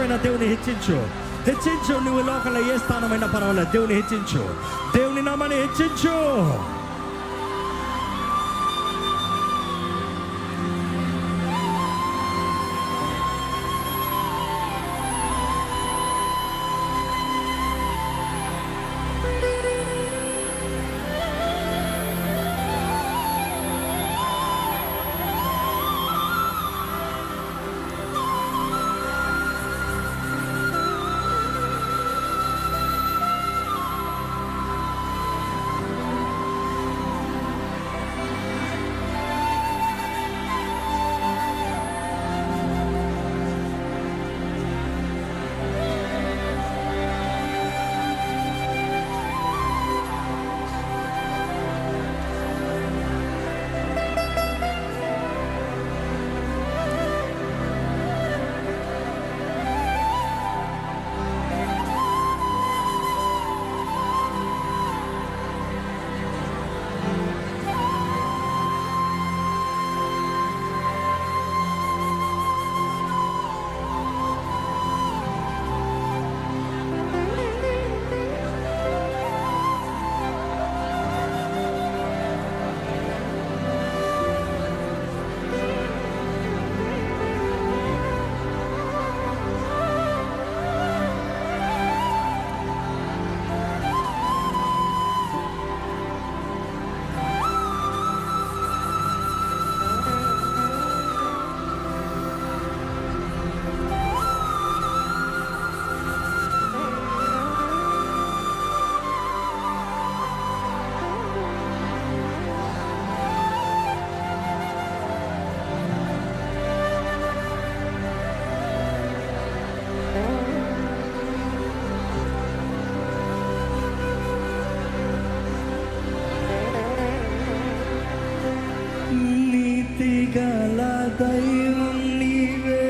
విషయమైనా దేవుని హెచ్చించు. నువ్వు లోకంలో ఏ స్థానమైనా పర్వాలేదు, దేవుని హెచ్చించు, దేవుని నామాన్ని హెచ్చించు. గల దైవం నీవే,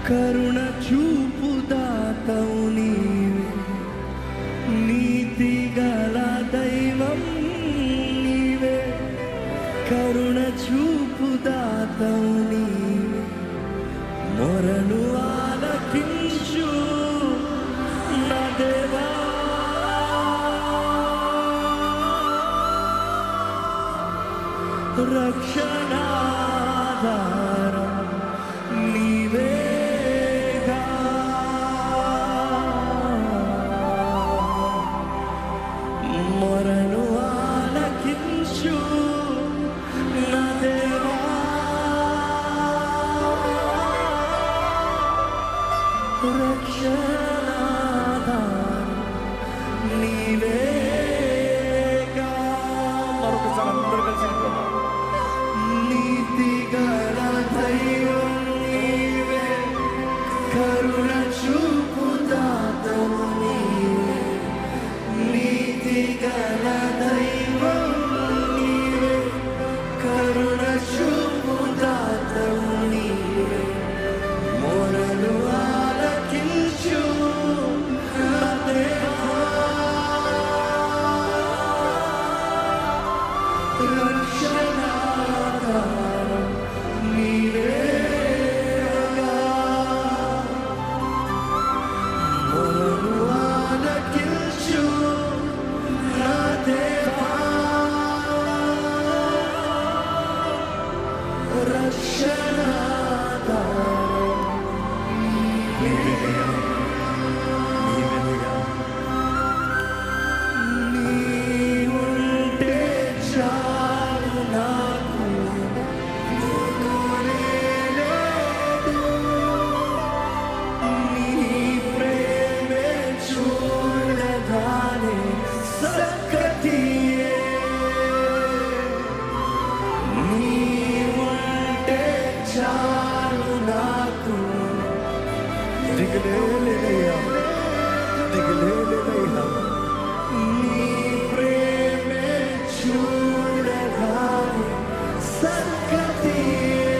కరుణ చూపు దాతవు నీవే. నీతి గల దైవం నీవే, కరుణ చూపు దాతవు నీవే. మొరను ఆలకించు నా దేవా, రక్షణాధారం నీవేగా. మొరను ఆలకించు నా దేవా, రక్షణాధారం నీవేగా. మరొకసారి అందరూ కలిసి నీతిగల దైవం నీవే, కరుణ చూపు దాతవు నీవే. నీతిగల దైవం నీవే, కరుణ చూపు దాతవు నీవే. మొరలు ఆలకించు నా దేవా, రక్షణాధారం నీవేగా. మొరలు ఆలకించు నా దేవా, రక్షణాధారం నీవేగా. నీవుంటే చాలు నాకు, నీ ప్రేమే చూడగానే సక్కతియే. నీవుంటే చాలు నాకు, దిగులేలేదయ్యా, దిగులేలేదయ్యా. నీ ప్రేమే చూడగానే సక్కతియే.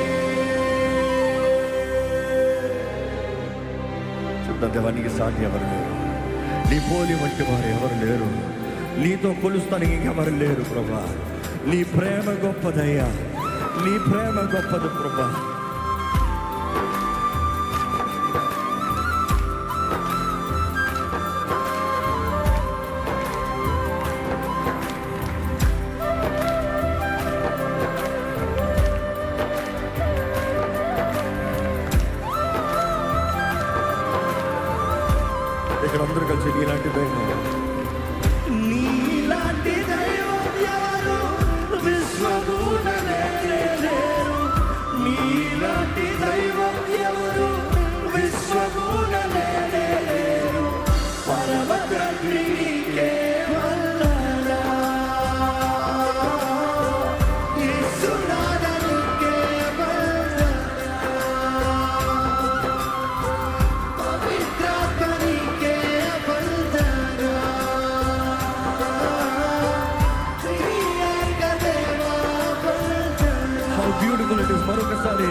చూద్దాం, దేవానికి సాటి ఎవరు లేరు, నీ పోలి వంటి వారు ఎవరు లేరు, నీతో కొలుస్తానికి ఇంకెవరు లేరు ప్రభా. నీ ప్రేమ గొప్పదయ్యా, నీ ప్రేమ గొప్పది ప్రభా. ఇక్కడ అందరూ కలిసి నీలాంటి దైవం, నీలాంటి దైవం ఎవరు విశ్వముననే లేరు. నీలాంటి దైవం ఎవరు విశ్వముననే లేరు. పరమ తండ్రి నీకే వందనా. యేసునాథ నీకే వందనా. పవిత్రాత్మ నీకే వందనా. త్రియేక దేవా వందనా. How beautiful it is. మరొకసారి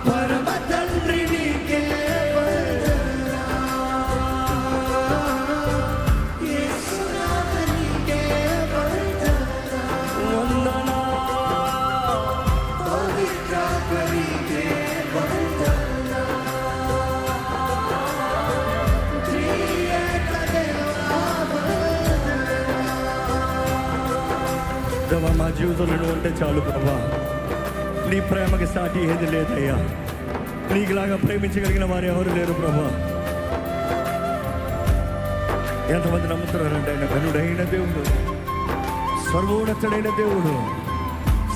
పరమ తండ్రి నీకే వందనా. యేసునాథ నీకే వందనా. వందనా. పవిత్రాత్మ నీకే వందనా. త్రియేక దేవా వందనా. దేవా, మా జీవితంలో నువ్వు ఉంటే చాలు ప్రభా. నీ ప్రేమకి సాటి ఏది లేదయ్యా. నీకులాగా ప్రేమించగలిగిన వారు ఎవరు లేరు ప్రభా. ఎంతమంది నమ్ముతున్నారంటే ఆయన ఘనుడైన దేవుడు, సర్వోన్నతుడైన దేవుడు,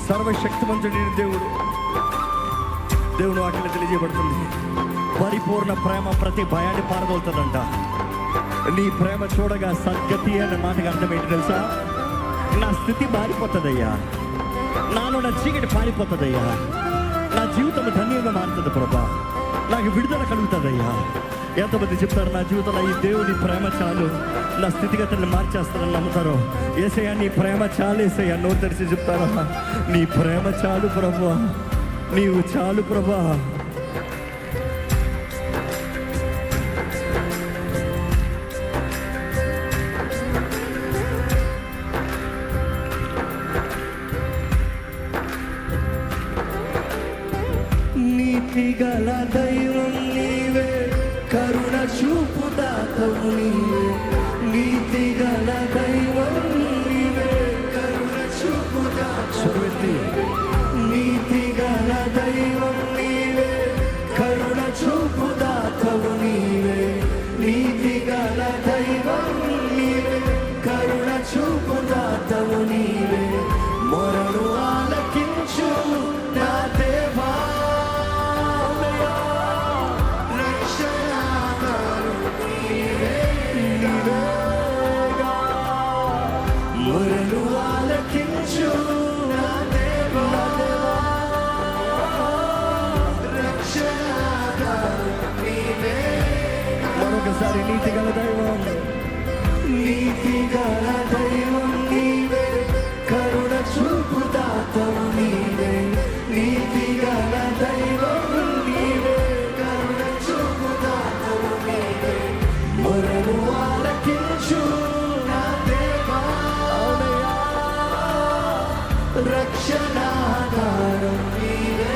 సర్వశక్తివంతుడైన దేవుడు. దేవుడు వాటిని తెలియజేయబడుతుంది. పరిపూర్ణ ప్రేమ ప్రతి భయాన్ని పారదోలుతుందంట. నీ ప్రేమ చూడగా సద్గతి అనే మాటకి అర్థం ఏంటి తెలుసా? నా స్థితి మారిపోతుందయ్యా, నాలో నా చీకటి పారిపోతుందయ్యా, నా జీవితం ధన్యంగా మారుతుంది ప్రభా, నాకు విడుదల కలుగుతుందయ్యా. ఎంతమంది చెప్తారు నా జీవితంలో ఈ దేవుని ప్రేమ చాలు, నా స్థితిగతులను మార్చేస్తారని నమ్ముతారు? ఏసయ్యా నీ ప్రేమ చాలు ఏసయ్యా. నోరు తెరిచి చెప్తారా? నీ ప్రేమ చాలు ప్రభా, నీవు చాలు ప్రభా. నీతిగల దైవం నీవే, కరుణ చూపు దాతవు నీవే. నీతిగల దైవం నీవే, కరుణ చూపు దాతవు నీవే. నీతిగల దైవం నీవే, కరుణ చూపు దాతవు నీవే. నీతిగల దైవం నీవే, కరుణ చూపు దాతవు నీవే. మొరలు ఆలకించు నా దేవా. మొరలు ఆలకించు నా దేవా. రక్షణాధారం నీవే. మరొకసారి నీతిగల దైవం, నీతిగల దైవం నీవే, కరుణ చూపు దాతవు నీవే. నీతిగల దైవం నీవే, కరుణ చూపు దాతవు నీవే. మొరలు ఆలకించు నా దేవా. రక్షణాధారం నీవే.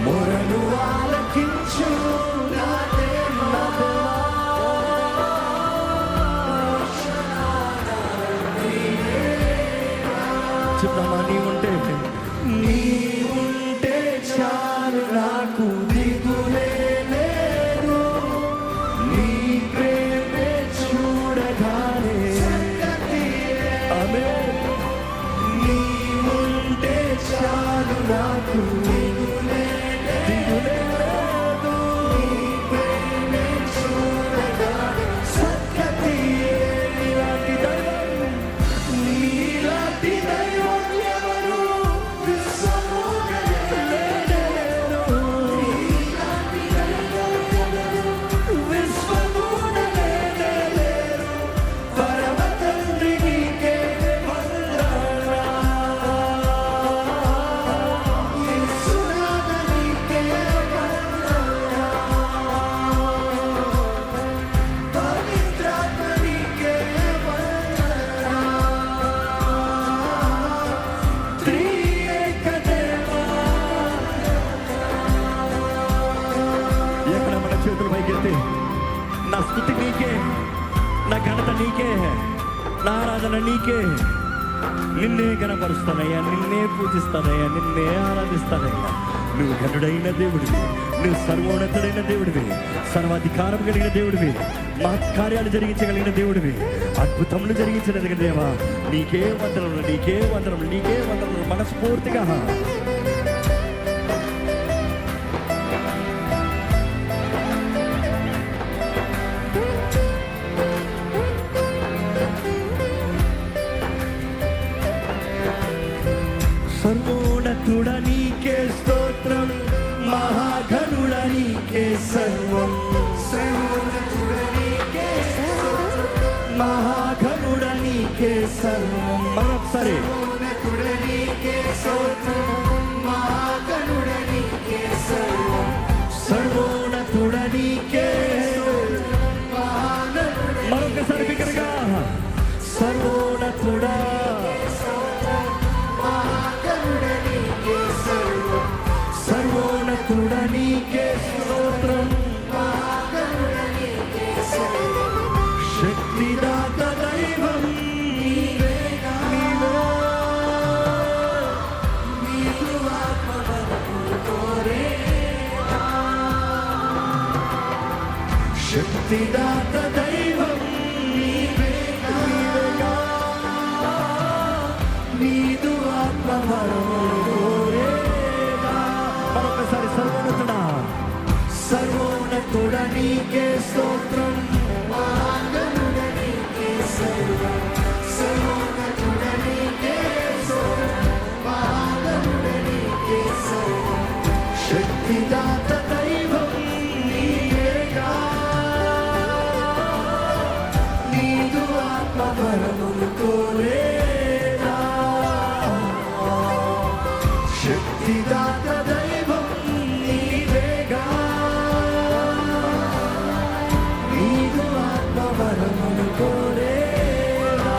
మొరలు ఆలకించు నా దేవా. చెప్తామా? నీ ఉంటే చాలు నాకు దిగులే లేదు. నీ ప్రేమే చూడగానే ఆమేన్. నీ ఉంటే చాలు నాకు దిగులే లేదు. నీ ప్రేమే చూడగానే సత్కతి. నీలాంటి దైవం, నీలాంటి దైవం ఎవరు విశ్వముననే లేరు. నీలాంటి దైవం ఎవరు విశ్వముననే లేరు. పరమ తండ్రి నీకే వందనా. యేసునాథ నీకే వందనా. పవిత్రాత్మ నీకే వందనా. త్రియేక దేవా. ఎక్కడ మన చేతులు పైకెత్తి నా స్తుతి నీకే, నా ఘనత నీకే, నా ఆరాధన నీకే, నిన్నే కనపరుస్తానయ్యా, నిన్నే పూజిస్తానయ్యా, నిన్నే ఆరాధిస్తానయ్యా. నువ్వు ఘనుడైన దేవుడివి, నువ్వు సర్వోన్నతుడైన దేవుడివి, సర్వాధికారం కలిగిన దేవుడివి, మహత్కార్యాలు జరిగించగలిగిన దేవుడివి, అద్భుతములు జరిగించగలిగిన దేవా. నీకే వందనములు, నీకే వందనములు, నీకే వందనములు మనస్ఫూర్తిగా. సర్వోన్నతుడ నీకే స్తోత్రం, మహాఘనుడ నీకే సర్వం. మహాఘనుడ నీకే సర్వం. మరొకసారి సర్వోన్నతుడ నీకే, మరొకసారి బిగ్గరగా సర్వోన్నతుడా, సర్వోన్నతుడ నీకే స్తోత్రం, శక్తిదాత దైవం నీవే. శక్తిదాత దైవం నీవేగా, నీదు ఆత్మవరములు కోరేగా. మరొకసారి సర్వోన్నతుడా, సర్వోన్నతుడ నీకే స్తోత్రం, శక్తిదాత దైవం నీవేగా, నీదు ఆత్మవరములు కోరేగా. శక్తిదాత దైవం నీవేగా, నీదు ఆత్మవరములు కోరేగా.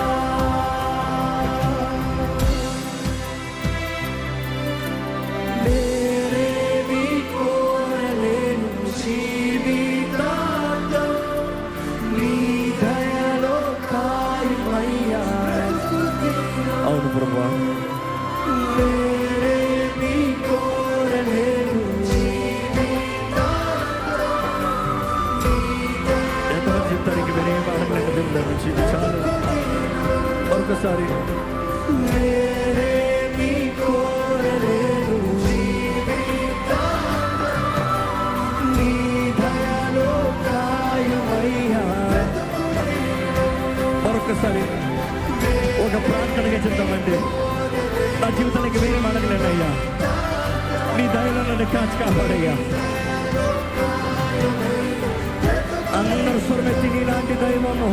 నేనేమి కోరలేను జీవితాంతం, నీ దయలో కాయమయ్యా. అవును ప్రభువా, నేనేమి కోరలేను ఎంతమంది చెప్తానికి నేనేం అడగలేక దేవుళ్ళ జీవించాలి. మరొకసారి నేనేమి కోరలేను నీ దయలో కాయమయ్యా. మరొకసారి ఒక ప్రార్థనగా చెప్తామండి. నా జీవితానికి వేరే అడగలేనయ్యా, నీ దయలో నన్ను కాచి కాపాడయ్యా. అందరూ స్వరమెత్తి నీలాంటి దైవము,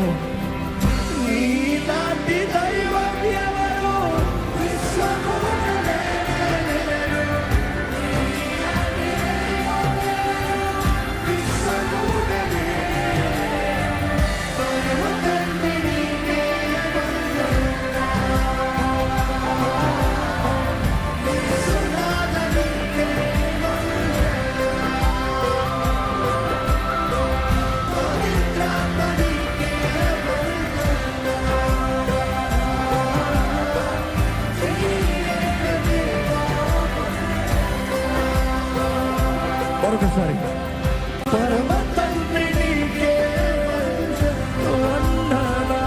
నీలాంటి దైవం ఎవరు మరొకసారి పరమ తండ్రి నీకే వందనాలు.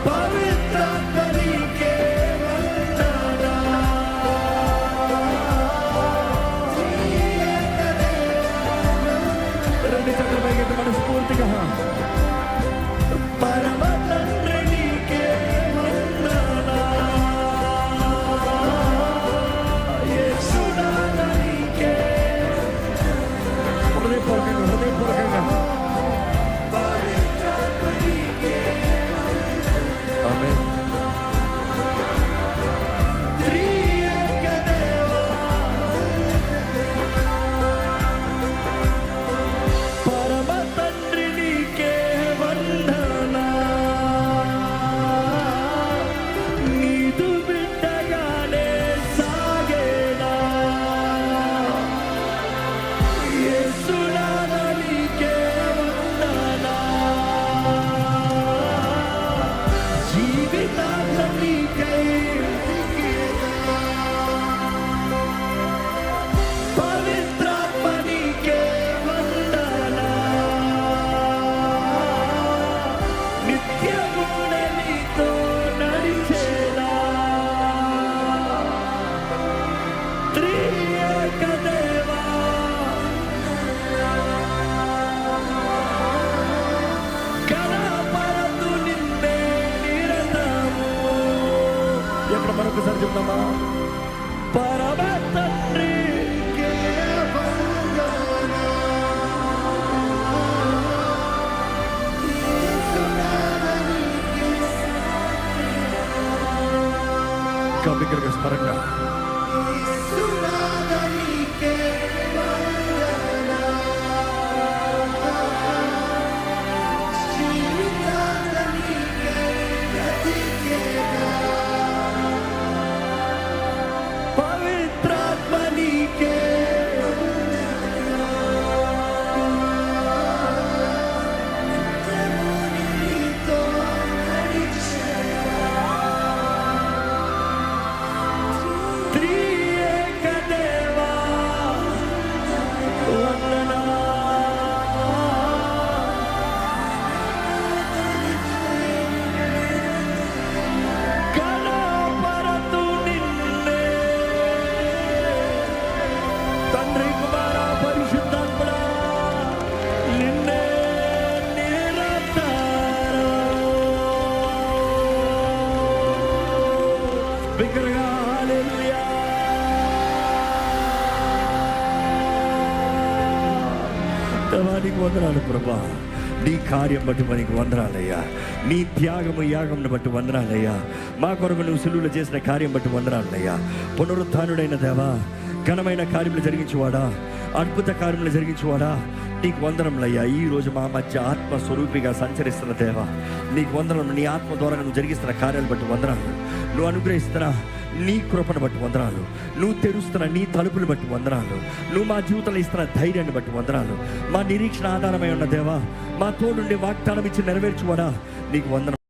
పవిత్రాత్మ నీకే వందనాలు. రెండు చక్రపైకి మనస్ఫూర్తిగా పరమ తండ్రి నీకే వందనాలు. మరొకసారి చెప్తామా? పరమ తండ్రి కవికలుగా స్మరంగా పవిత్రాత్మ నీకే త్రియేక దేవా వందనా. కనపరతు నిన్నే తండ్రి కుమార పరిశుద్ధాత్మడా నిన్నే నిరంతరం బిగ్గరగా హల్లెలూయా. దేవానికి వందనాలు ప్రభా, నీ కార్యం బట్టి మనకి వందనాలయ్యా. నీ త్యాగము యాగంను బట్టి వందనాలయ్యా. మా కొరకు నువ్వు సులువులు చేసిన కార్యం బట్టి వందనాలయ్యా. పునరుత్థానుడైన దేవా, ఘనమైన కార్యములు జరిగించేవాడా, అద్భుత కార్యములు జరిగించేవాడా, నీకు వందనములయ్యా. ఈ రోజు మా మధ్య ఆత్మస్వరూపిగా సంచరిస్తున్న దేవా, నీకు వందనము. నీ ఆత్మ ద్వారా నువ్వు జరిగిస్తున్న కార్యాలు బట్టి వందనాలు. నువ్వు అనుగ్రహిస్తున్న నీ కృపను బట్టి వందనాలు. నువ్వు తెరుస్తున్న నీ తలుపులు బట్టి వందనాలు. నువ్వు మా జీవితంలో ఇస్తున్న ధైర్యాన్ని బట్టి వందనాలు. మా నిరీక్షణ ఆధారమై ఉన్న దేవా, మా తోడుండి వాగ్దానం ఇచ్చి నెరవేర్చువాడా, నీకు వందనం.